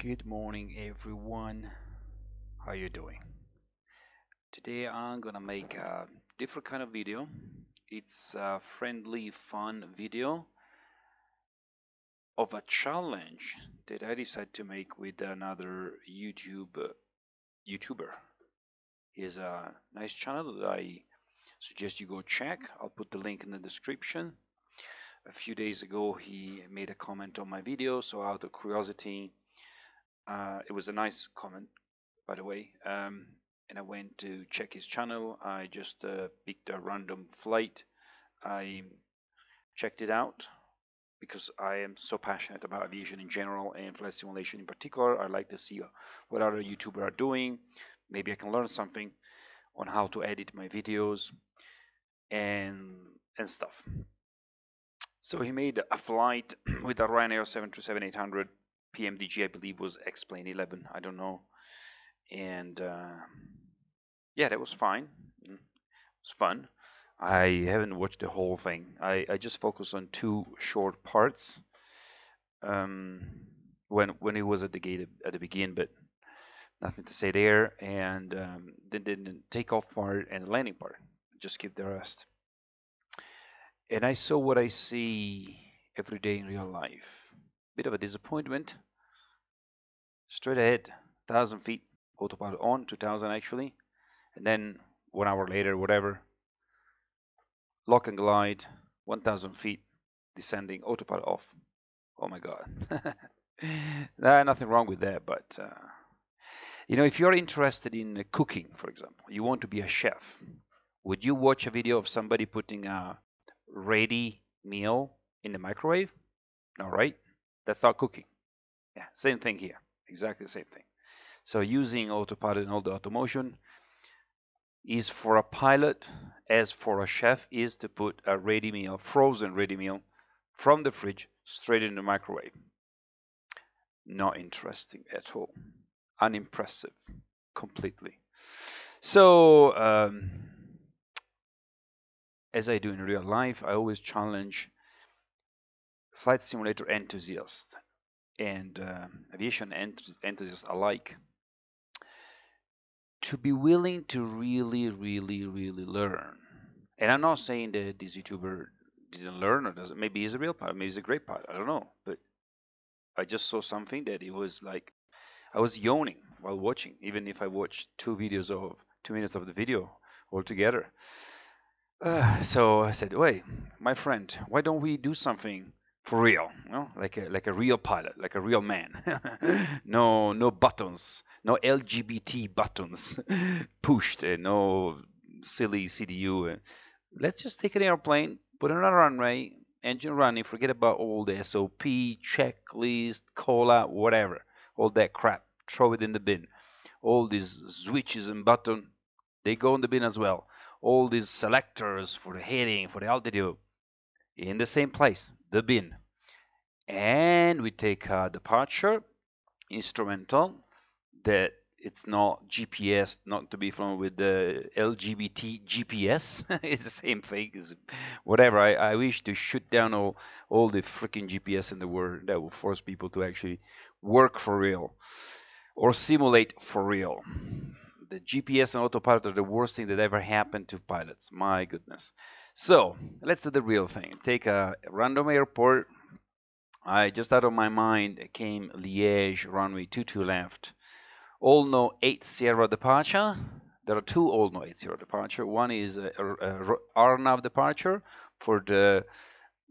Good morning, everyone. How you doing? Today I'm gonna make a different kind of video. It's a friendly, fun video of a challenge that I decided to make with another YouTuber. He's a nice channel that I suggest you go check. I'll put the link in the description. A few days ago, he made a comment on my video, so out of curiosity, it was a nice comment, by the way. And I went to check his channel. I just picked a random flight. I checked it out because I am so passionate about aviation in general and flight simulation in particular. I like to see what other YouTubers are doing. Maybe I can learn something on how to edit my videos and stuff. So he made a flight with a Ryanair 737-800 PMDG, I believe was X-Plane 11. I don't know. And yeah, that was fine. It was fun. I haven't watched the whole thing. I just focused on two short parts. Um, when it was at the gate at the beginning, but nothing to say there. And then the takeoff part and the landing part. Just keep the rest. And I saw what I see every day in real life. Bit of a disappointment. Straight ahead, 1,000 feet, autopilot on, 2,000 actually, and then 1 hour later, whatever, lock and glide, 1,000 feet, descending, autopilot off. Oh my God. Nothing wrong with that, but if you're interested in cooking, for example, you want to be a chef, would you watch a video of somebody putting a ready meal in the microwave? No, right? That's not cooking. Yeah, same thing here. Exactly the same thing. So using autopilot and all the automation is for a pilot as for a chef is to put a ready meal, frozen ready meal from the fridge straight in the microwave. Not interesting at all. Unimpressive completely. So as I do in real life, I always challenge flight simulator enthusiasts and aviation enthusiasts alike to be willing to really learn. And I'm not saying that this YouTuber didn't learn or doesn't. Maybe he's a real pilot. Maybe he's a great pilot. I don't know. But I just saw something that it was like I was yawning while watching, even if I watched 2 videos of 2 minutes of the video altogether. So I said, "Wait, my friend, why don't we do something for real? Like a real pilot, like a real man. No buttons, no LGBT buttons pushed, no silly CDU. Let's just take an airplane, put it on a runway, engine running, forget about all the SOP, checklist, call out, whatever, all that crap. Throw it in the bin. All these switches and buttons, they go in the bin as well. All these selectors for the heading, for the altitude, in the same place, the bin. And we take a departure, instrumental, that it's not GPS, not to be found with the LGBT GPS. It's the same thing. It's whatever. I wish to shoot down all the freaking GPS in the world. That will force people to actually work for real or simulate for real. The GPS and autopilot are the worst thing that ever happened to pilots. My goodness. So let's do the real thing. Take a random airport. I just out of my mind came Liège, runway 22 left. All know 8 Sierra departure. There are two all know 8 Sierra departure. One is a RNAV departure for the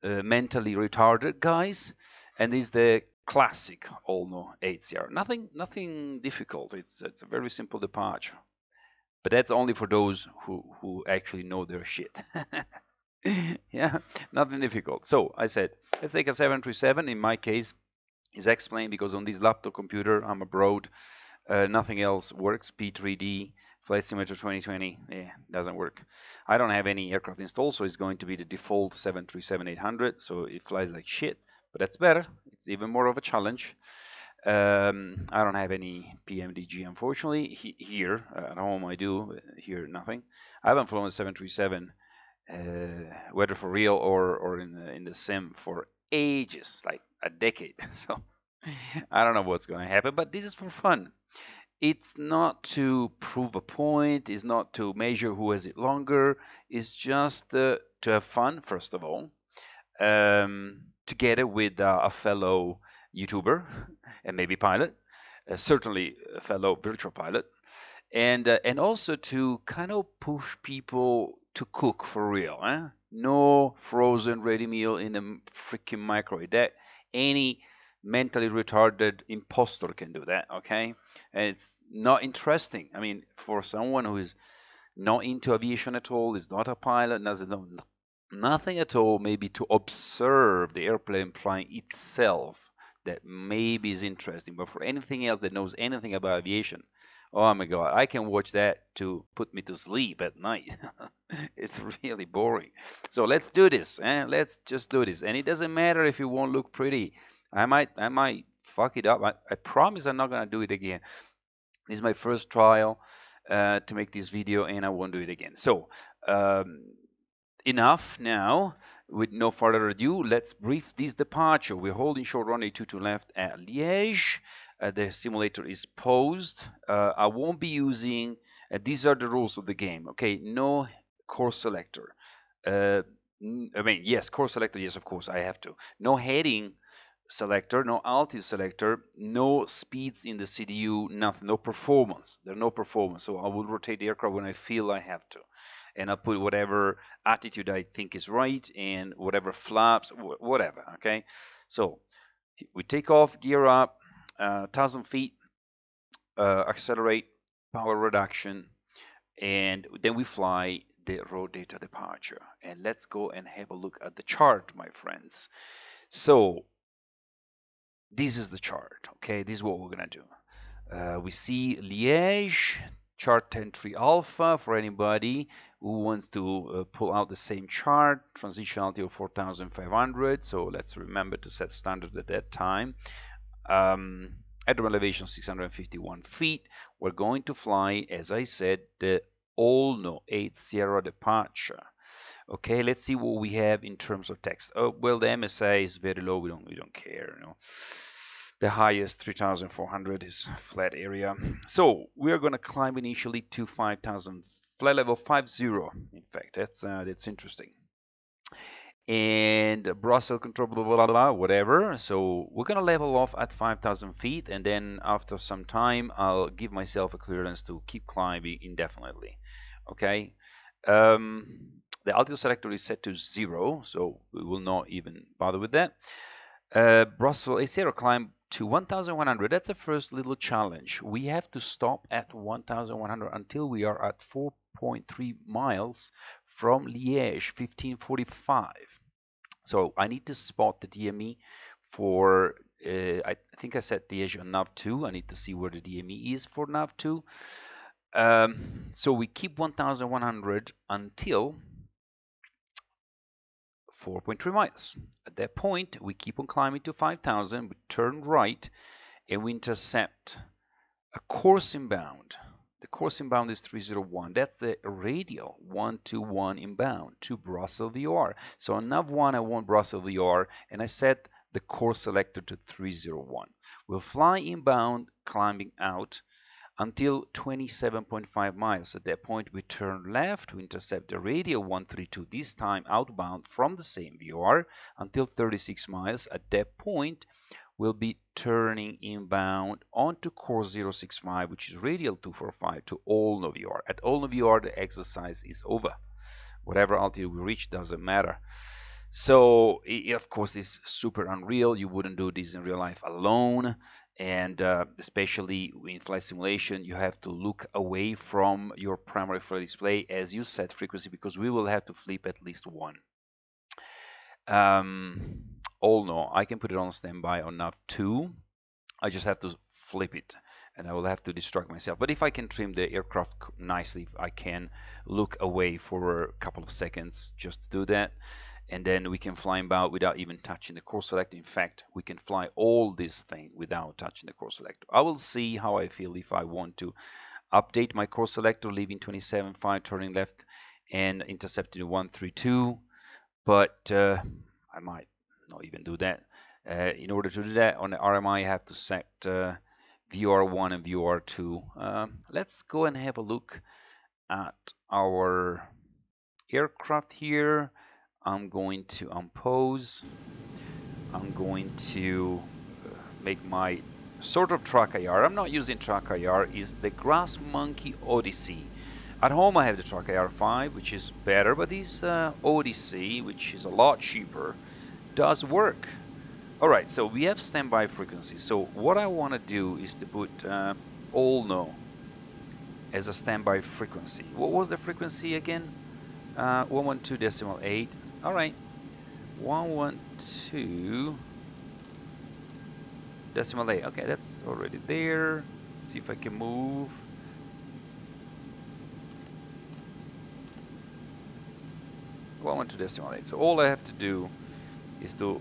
mentally retarded guys, and is the classic all know 8 Sierra. Nothing difficult. It's a very simple departure, but that's only for those who actually know their shit. Yeah, nothing difficult. So I said, let's take a 737. In my case, is explained because on this laptop computer I'm abroad. Nothing else works. P3D, Flight Simulator 2020, doesn't work. I don't have any aircraft installed, so it's going to be the default 737-800, so it flies like shit, but that's better. It's even more of a challenge. I don't have any PMDG, unfortunately. Here, at home I do, here nothing. I haven't flown a 737, whether for real or in the sim for ages, like a decade. So I don't know what's going to happen, but this is for fun. It's not to prove a point, it's not to measure who has it longer, it's just to have fun, first of all, together with a fellow YouTuber and maybe pilot, certainly a fellow virtual pilot, and also to kind of push people to cook for real. No frozen ready meal in a freaking microwave. That any mentally retarded imposter can do that. Okay, and it's not interesting. I mean, for someone who is not into aviation at all, is not a pilot, doesn't know nothing at all, maybe to observe the airplane flying itself, that maybe is interesting. But for anything else that knows anything about aviation, oh my God, I can watch that to put me to sleep at night. It's really boring. So let's do this. Let's just do this. And it doesn't matter if it won't look pretty. I might fuck it up. I promise I'm not gonna do it again. This is my first trial to make this video, and I won't do it again. So um, enough now. With no further ado, let's brief this departure. We're holding short runway 22 left at Liège. The simulator is paused. I won't be using, these are the rules of the game, okay? No course selector. I mean, yes, course selector, yes, of course, I have to. No heading selector, no altitude selector, no speeds in the CDU, nothing, no performance. There's no performance. So I will rotate the aircraft when I feel I have to. And I'll put whatever attitude I think is right and whatever flaps, whatever, okay? So we take off, gear up, 1,000 feet, accelerate, power reduction, and then we fly the raw data departure. And let's go and have a look at the chart, my friends. So this is the chart, okay? This is what we're gonna do. We see Liège, chart 10.3 alpha for anybody who wants to pull out the same chart, transition altitude of 4,500. So let's remember to set standard at that time. At elevation 651 feet, we're going to fly, as I said, the Olno 8 Sierra departure. Okay, let's see what we have in terms of text. Oh, well, the MSA is very low. We don't care, you know. The highest 3,400 is flat area. So we are going to climb initially to 5,000, flight level 50. In fact, that's interesting. And Brussels control, blah, blah, blah, blah, whatever. So we're going to level off at 5,000 feet, and then after some time, I'll give myself a clearance to keep climbing indefinitely. Okay. The altitude selector is set to 0, so we will not even bother with that. Brussels A0 climb to 1,100. That's the first little challenge. We have to stop at 1,100 until we are at 4.3 miles from Liège, 1545. So I need to spot the DME for, I think I set Liège on nav 2. I need to see where the DME is for nav 2. So we keep 1,100 until 4.3 miles. At that point, we keep on climbing to 5,000, we turn right, and we intercept a course inbound. The course inbound is 301. That's the radial 121 inbound to Brussels VOR. So on nav 1, I want Brussels VOR, and I set the course selector to 301. We'll fly inbound, climbing out until 27.5 miles. At that point, we turn left to intercept the radial 132, this time outbound from the same VOR until 36 miles. At that point, we'll be turning inbound onto course 065, which is radial 245 to Olno VOR. At Olno VOR, the exercise is over. Whatever altitude we reach doesn't matter. So, of course, it's super unreal. You wouldn't do this in real life alone. And especially in flight simulation, you have to look away from your primary flight display as you set frequency, because we will have to flip at least one. All no, I can put it on standby on nav 2. I just have to flip it, and I will have to distract myself. But if I can trim the aircraft nicely, I can look away for a couple of seconds just to do that. And then we can fly inbound without even touching the course selector. In fact, we can fly all this thing without touching the course selector. I will see how I feel if I want to update my course selector, leaving 27.5, turning left, and intercepting 132. But I might not even do that. In order to do that on the RMI, you have to set VOR1 and VOR2. Let's go and have a look at our aircraft here. I'm going to unpose. I'm going to make my sort of track IR. I'm not using track IR. Is the Grass Monkey Odyssey. At home I have the track IR5, which is better, but this Odyssey, which is a lot cheaper, does work. All right, so we have standby frequency. So what I want to do is to put all no as a standby frequency. What was the frequency again? 112.8. All right, 112.8. Okay, that's already there. Let's see if I can move. Well, 112.8. So all I have to do is to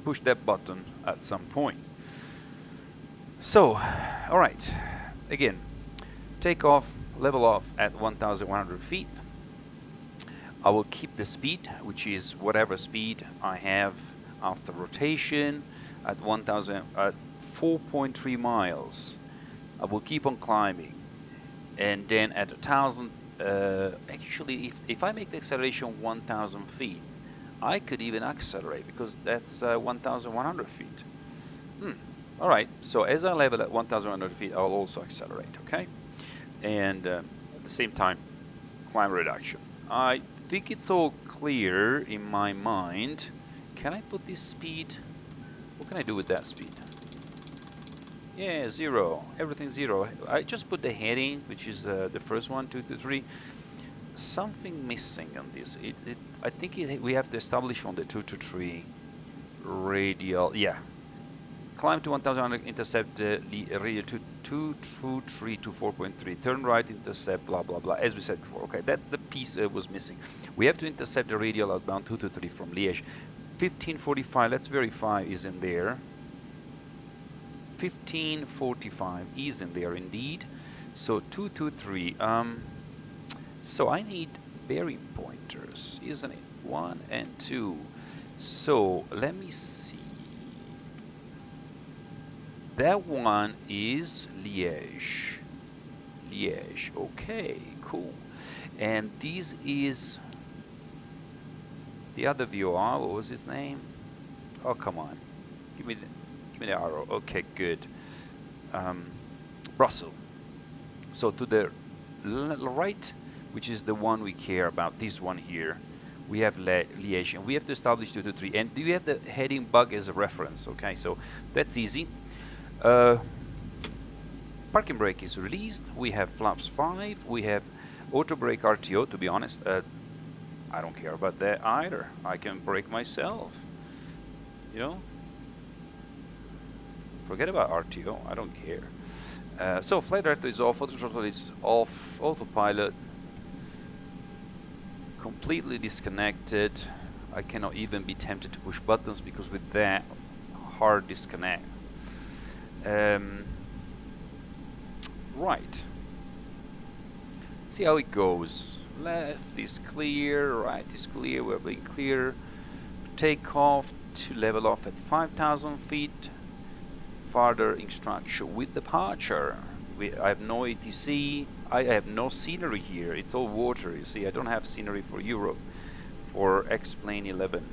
push that button at some point. So, all right. Again, take off, level off at 1,100 feet. I will keep the speed, which is whatever speed I have after rotation at 4.3 miles. I will keep on climbing, and then at 1,000. Actually, if I make the acceleration 1,000 feet, I could even accelerate because that's 1,100 feet. All right. So as I level at 1,100 feet, I'll also accelerate. Okay, and at the same time, climb reduction. I think it's all clear in my mind. Can I put this speed? What can I do with that speed? Yeah, 0. Everything 0. I just put the heading, which is the first one, 2 to 3. Something missing on this. I think we have to establish on the 2 to 3 radial. Yeah. Climb to 1,100, intercept radial 2 to 3 to 4.3. Turn right, intercept, blah, blah, blah. As we said before. Okay, that's the piece was missing. We have to intercept the radial outbound 2 to 3 from Liège. 1545, let's verify, is in there. 1545 is in there indeed. So 223. So I need bearing pointers, isn't it? 1 and 2. So let me see. That one is Liège. Liège. Okay, cool. And this is the other VOR. What was his name? Oh, come on. Give me the arrow. Okay, good. Brussels. So to the right, which is the one we care about, this one here, we have Liège, and we have to establish 2 to 3. And do we have the heading bug as a reference? Okay, so that's easy. Parking brake is released. We have flaps 5. We have auto brake RTO. To be honest, I don't care about that either. I can brake myself. You know, forget about RTO. I don't care. So flight director is off. Auto throttle is off. Autopilot completely disconnected. I cannot even be tempted to push buttons because with that hard disconnect. Right. See how it goes. Left is clear, right is clear, we're being clear. Take off to level off at 5,000 feet. Further instruction with departure. I have no ATC. I have no scenery here. It's all water. You see, I don't have scenery for Europe, for X-Plane 11.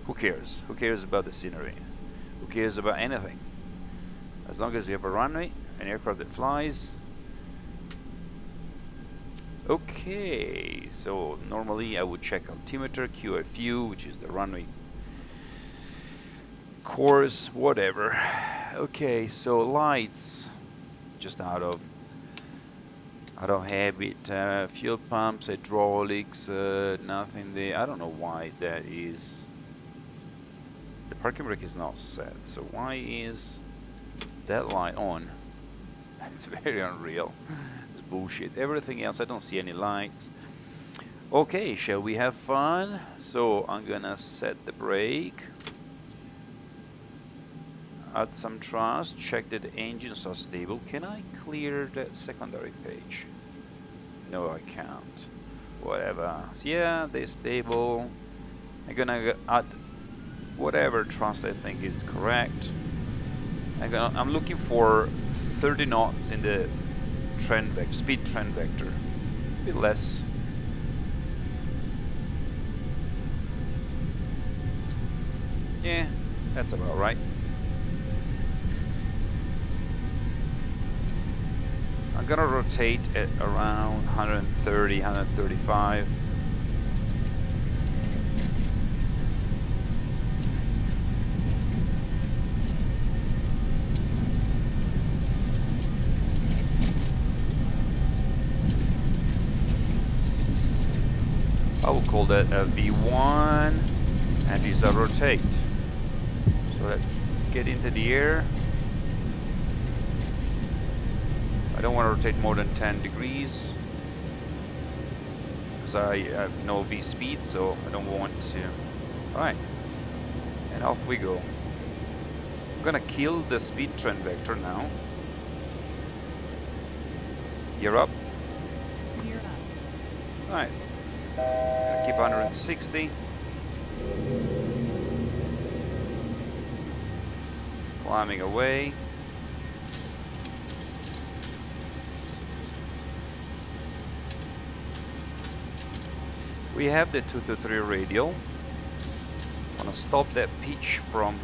Who cares? Who cares about the scenery? Who cares about anything? As long as you have a runway, an aircraft that flies. Okay, so normally I would check altimeter, QFU, which is the runway course, whatever. Okay, so lights, just out of habit. Fuel pumps, hydraulics, nothing there. I don't know why that is. The parking brake is not set, so why is that light on? It's very unreal. It's bullshit. Everything else, I don't see any lights. Okay, shall we have fun? So I'm gonna set the brake, add some thrust, check that the engines are stable. Can I clear that secondary page? No, I can't. Whatever. So yeah, they're stable. I'm gonna add whatever thrust I think is correct. I'm looking for 30 knots in the trend vector, speed trend vector, a bit less. Yeah, that's about right. I'm gonna rotate at around 130, 135. I will call that a V1, and these are rotate. So let's get into the air. I don't want to rotate more than 10 degrees because I have no V speed, so I don't want to. Alright, and off we go. I'm gonna kill the speed trend vector now. Gear up. Gear up. Alright, gonna keep 160. Climbing away. We have the 223 radial. I want to stop that pitch from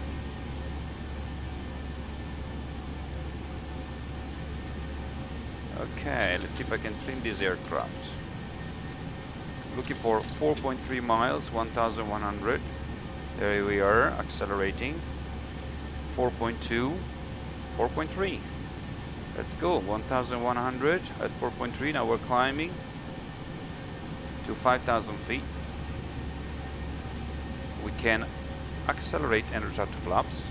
okay, let's see if I can trim this aircraft. Looking for 4.3 miles, 1100. There we are, accelerating. 4.2, 4.3. Let's go, 1100 at 4.3. Now we're climbing to 5,000 feet. We can accelerate and retract to flaps.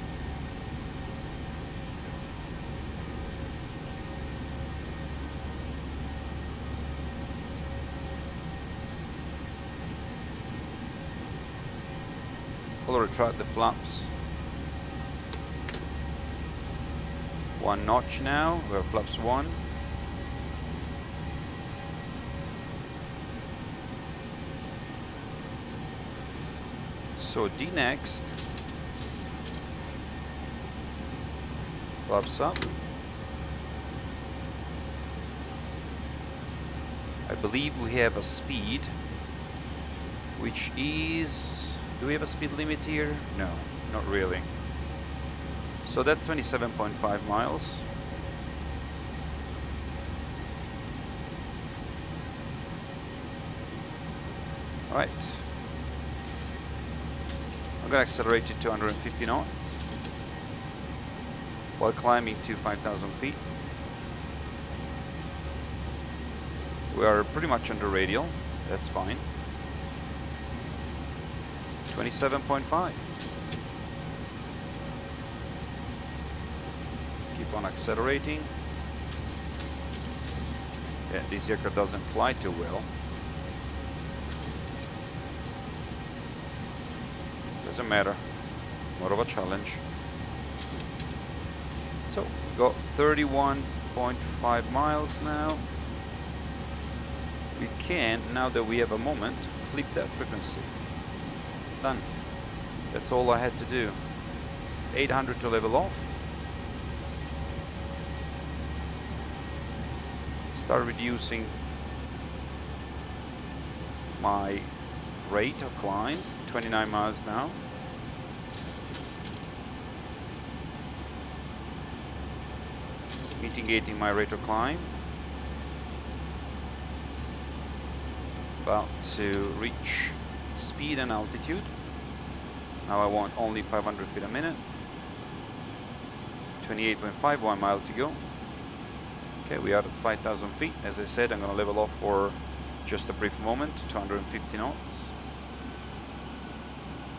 We'll retract the flaps. One notch now, we're flaps 1. So D next, flaps up. I believe we have a speed, which is, do we have a speed limit here? No, not really. So that's 27.5 miles. All right. I'm going to accelerate to 250 knots while climbing to 5,000 feet. We are pretty much under radial, that's fine. 27.5. Keep on accelerating. Yeah, this aircraft doesn't fly too well. Doesn't matter, more of a challenge. So, we got 31.5 miles now. We can, now that we have a moment, flip that frequency. Done. That's all I had to do. 800 to level off. Start reducing my rate of climb. 29 miles now. Mitigating my rate of climb. About to reach speed and altitude. Now I want only 500 feet a minute. 28.51 miles to go. Okay, we are at 5,000 feet. As I said, I'm going to level off for just a brief moment, 250 knots.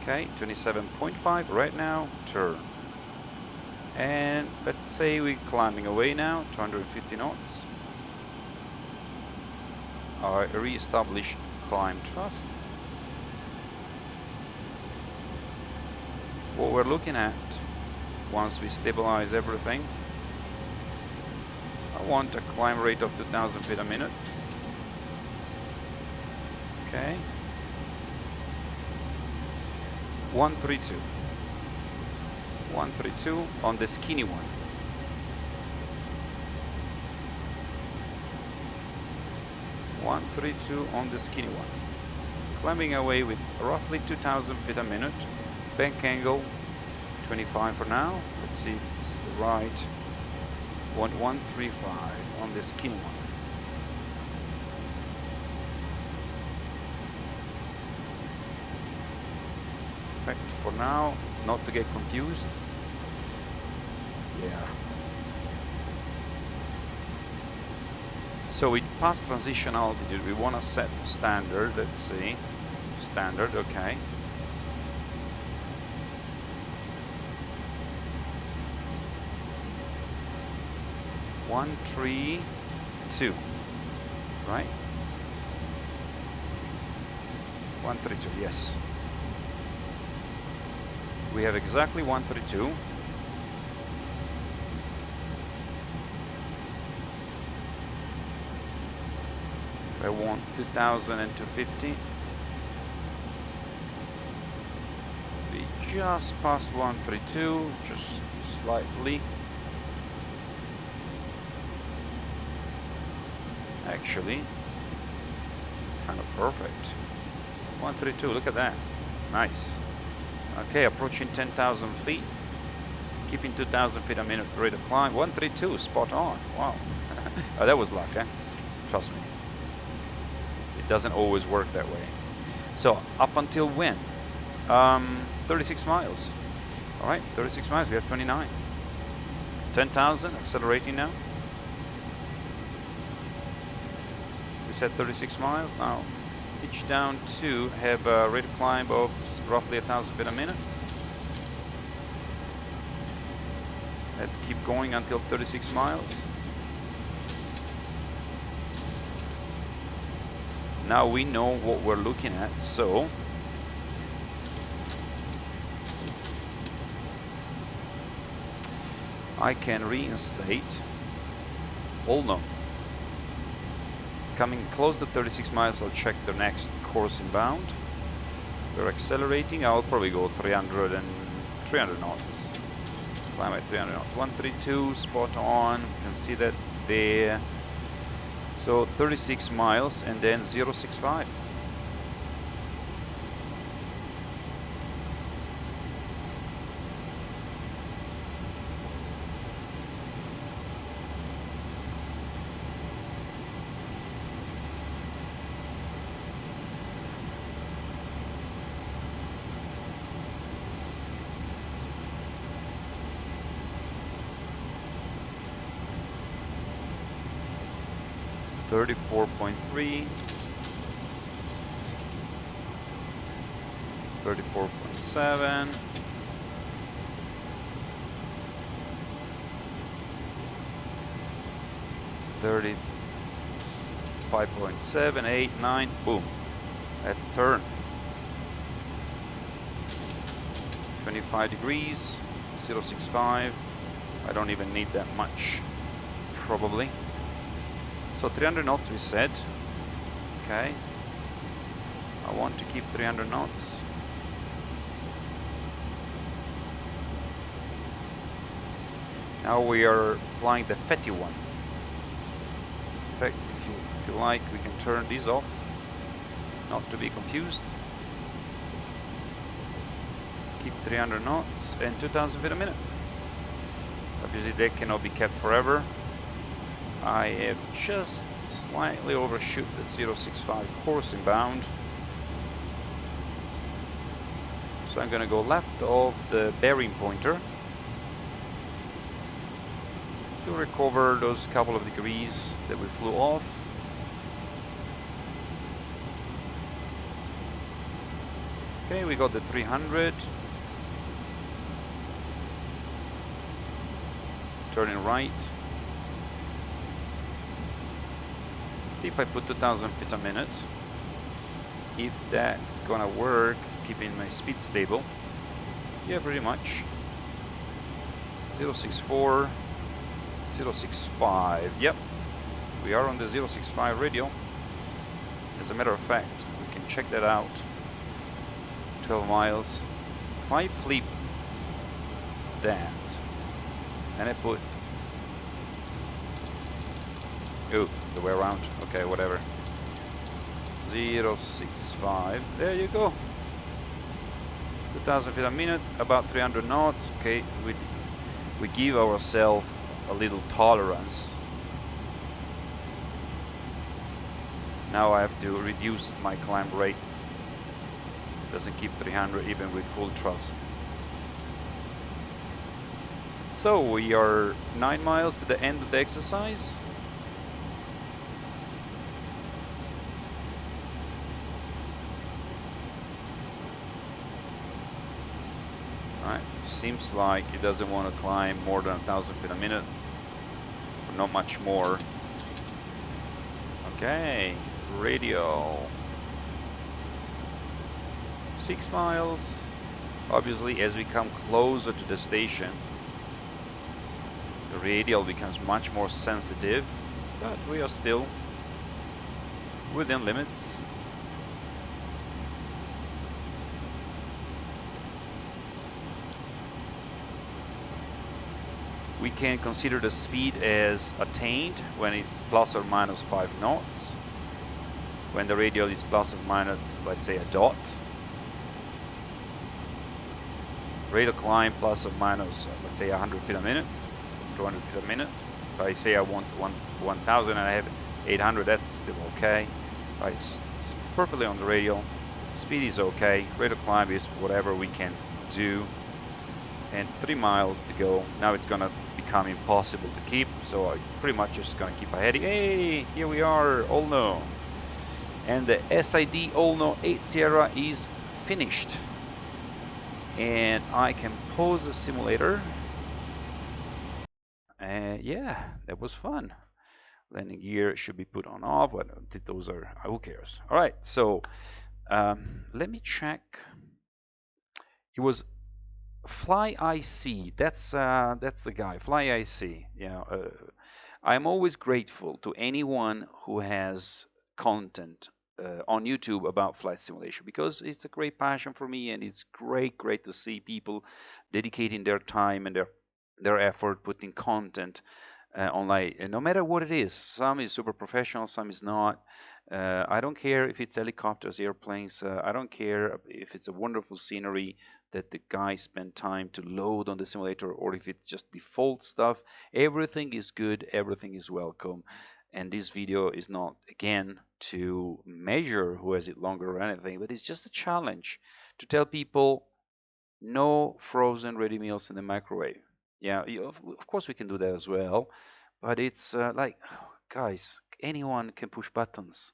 Okay, 27.5 right now, turn. And let's say we're climbing away now, 250 knots. I re-establish climb thrust. What we're looking at, once we stabilize everything, I want a climb rate of 2,000 feet a minute. Okay. 132. 132 on the skinny one. 132 on the skinny one. Climbing away with roughly 2,000 feet a minute. Bank angle 25 for now. Let's see if it's the right 135 on the skinny one. Perfect for now, not to get confused. Yeah. So we pass transition altitude. We want to set standard. Let's see. Standard, okay. One, 3, 2, right? 132, yes. We have exactly 132. I want 2,250. We just passed 132, just slightly. Actually, it's kind of perfect. 132, look at that. Nice. Okay, approaching 10,000 feet. Keeping 2,000 feet a minute rate of climb. 132, spot on. Wow. Oh, that was luck, eh? Trust me. It doesn't always work that way. So, up until when? 36 miles. All right, 36 miles, we have 29. 10,000, accelerating now. We said 36 miles. Now, pitch down to have a rate of climb of roughly 1,000 feet a minute. Let's keep going until 36 miles. Now we know what we're looking at, so I can reinstate. Oh no. Coming close to 36 miles, I'll check the next course inbound. We're accelerating. I'll probably go 300 knots. Climb at 300 knots. 132, spot on. You can see that there. So 36 miles and then 065. .3, 34.7, 35.7, 8, 9, boom. Let's turn. 25 degrees, 065. I don't even need that much, probably. So 300 knots we said. Okay. I want to keep 300 knots. Now we are flying the fatty one. In fact, if you like, we can turn these off, not to be confused. Keep 300 knots and 2,000 feet a minute. Obviously, they cannot be kept forever. I have just slightly overshoot the 065 course inbound. So I'm going to go left of the bearing pointer to recover those couple of degrees that we flew off. Okay, we got the 300. Turning right. See if I put 2,000 feet a minute, if that's gonna work, keeping my speed stable. Yeah, pretty much. 064, 065, yep. We are on the 065 radio. As a matter of fact, we can check that out. 12 miles. If I flip that. And I put, oh, the way around. Okay, whatever. 065. There you go. 2,000 feet a minute, about 300 knots. Okay, we give ourselves a little tolerance. Now I have to reduce my climb rate. Doesn't keep 300 even with full thrust. So we are 9 miles to the end of the exercise. Alright, seems like it doesn't want to climb more than 1,000 feet a minute. But not much more. Okay, radial. 6 miles. Obviously, as we come closer to the station, the radial becomes much more sensitive, but we are still within limits. We can consider the speed as attained when it's plus or minus 5 knots. When the radial is plus or minus, let's say, a dot. Rate of climb plus or minus, let's say 100 feet a minute, 200 feet a minute. If I say I want 1,000 and I have 800, that's still okay. It's perfectly on the radial. Speed is okay. Rate of climb is whatever we can do. And 3 miles to go. Now it's gonna become impossible to keep, so I pretty much just gonna keep ahead. Hey, here we are, Olno. And the SID Olno 8 Sierra is finished. And I can pause the simulator. And yeah, that was fun. Landing gear should be put on off, but those are, who cares? All right, so let me check. It was Flyic. That's the guy, Flyic. Yeah, I'm always grateful to anyone who has content on YouTube about flight simulation because it's a great passion for me, and it's great to see people dedicating their time and their effort putting content online, and no matter what it is. Some is super professional, some is not. I don't care if it's helicopters, airplanes. I don't care if it's a wonderful scenery that the guys spend time to load on the simulator, or if it's just default stuff. Everything is good, everything is welcome. And this video is not, again, to measure who has it longer or anything, but it's just a challenge to tell people no frozen ready meals in the microwave. Yeah, of course we can do that as well, but it's like, guys, anyone can push buttons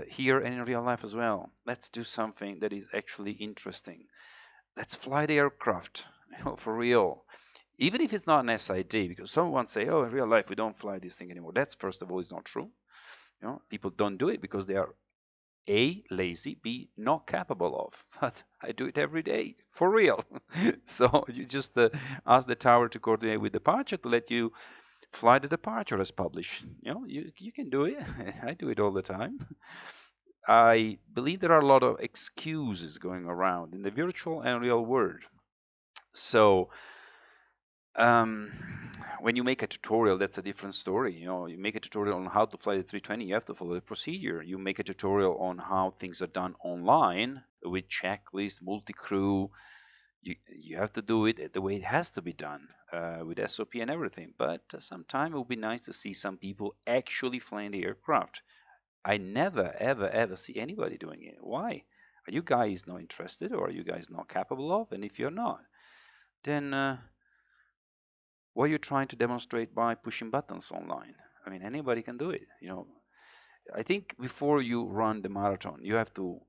here and in real life as well. Let's do something that is actually interesting. Let's fly the aircraft, for real. Even if it's not an SID, because someone say, oh, in real life we don't fly this thing anymore. That's, first of all, is not true. People don't do it because they are A, lazy, B, not capable of. But I do it every day, for real. So you just ask the tower to coordinate with departure to let you fly the departure as published. You can do it. I do it all the time. I believe there are a lot of excuses going around in the virtual and real world. So um, when you make a tutorial, that's a different story. You make a tutorial on how to fly the 320, you have to follow the procedure. You make a tutorial on how things are done online with checklists, multi-crew. You have to do it the way it has to be done with SOP and everything. But sometime it would be nice to see some people actually flying the aircraft. I never, ever see anybody doing it. Why? Are you guys not interested, or are you guys not capable of? And if you're not, then what are you trying to demonstrate by pushing buttons online? I mean, anybody can do it. I think before you run the marathon, you have to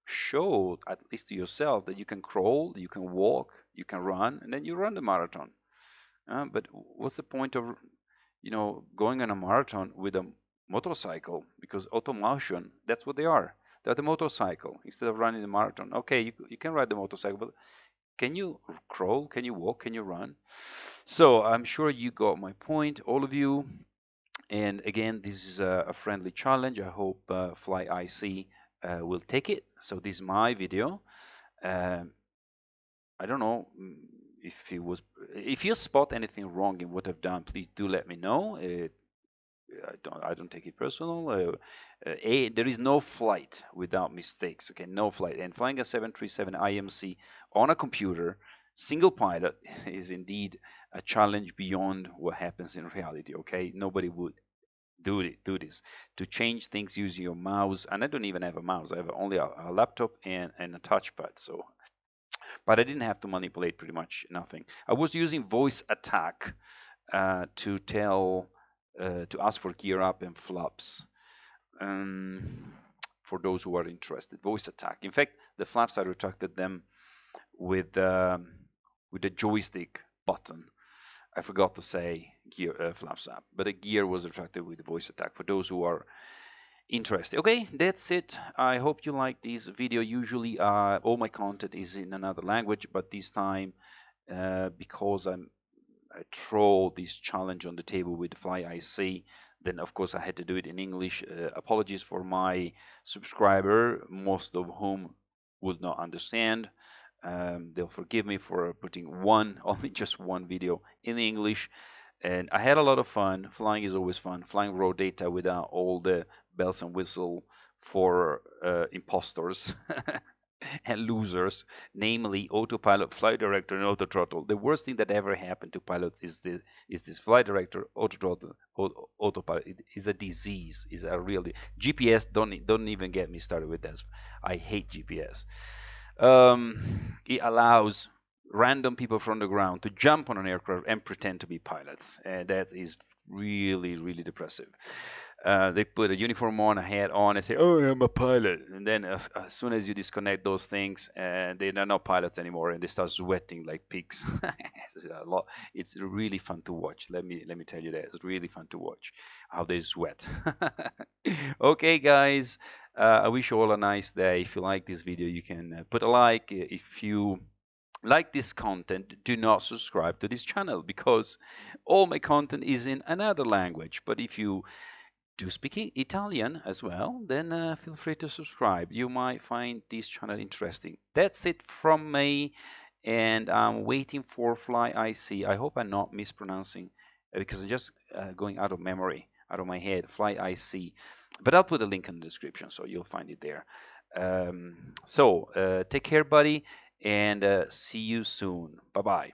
show, at least to yourself, that you can crawl, you can walk, you can run, and then you run the marathon. But what's the point of, going on a marathon with a motorcycle? Because automotion, that's what they are. They're the motorcycle instead of running the marathon. Okay, you can ride the motorcycle, but can you crawl? Can you walk? Can you run? So I'm sure you got my point, all of you. And again, this is a friendly challenge. I hope Flyic will take it. So this is my video. Um, I don't know if it was, if you spot anything wrong in what I've done, please do let me know. I don't take it personal. There is no flight without mistakes. Okay, no flight. And flying a 737 IMC on a computer, single pilot, is indeed a challenge beyond what happens in reality. Okay, nobody would do this to change things using your mouse. And I don't even have a mouse. I have only a laptop and a touchpad. So, but I didn't have to manipulate pretty much nothing. I was using voice attack to tell to ask for gear up and flaps. Um, for those who are interested, voice attack. In fact, the flaps I retracted them with the joystick button. I forgot to say gear flaps up, but the gear was retracted with the voice attack. For those who are interested. Okay, that's it. I hope you like this video. Usually, all my content is in another language, but this time, because I throw this challenge on the table with Flyic, then of course I had to do it in English. Apologies for my subscriber, most of whom would not understand. They'll forgive me for putting one, only just one video in English. And I had a lot of fun. Flying is always fun. Flying raw data without all the bells and whistle for imposters and losers, namely autopilot, flight director, and auto throttle. The worst thing that ever happened to pilots is this flight director, auto throttle, autopilot. It is a disease. Is a really GPS. Don't even get me started with that. I hate GPS. It allows random people from the ground to jump on an aircraft and pretend to be pilots, and that is really, really depressive. They put a uniform on, a hat on, and say, "Oh, I'm a pilot." And then as soon as you disconnect those things, they are not pilots anymore, and they start sweating like pigs. It's a lot. It's really fun to watch. Let me tell you that it's really fun to watch how they sweat. Okay, guys. I wish you all a nice day. If you like this video, you can put a like. If you like this content, do not subscribe to this channel because all my content is in another language. But if you do speak Italian as well, then feel free to subscribe. You might find this channel interesting. That's it from me, and I'm waiting for Flyic. I hope I'm not mispronouncing because I'm just going out of memory, out of my head. Flyic, but I'll put a link in the description so you'll find it there. So take care, buddy, and see you soon. Bye bye.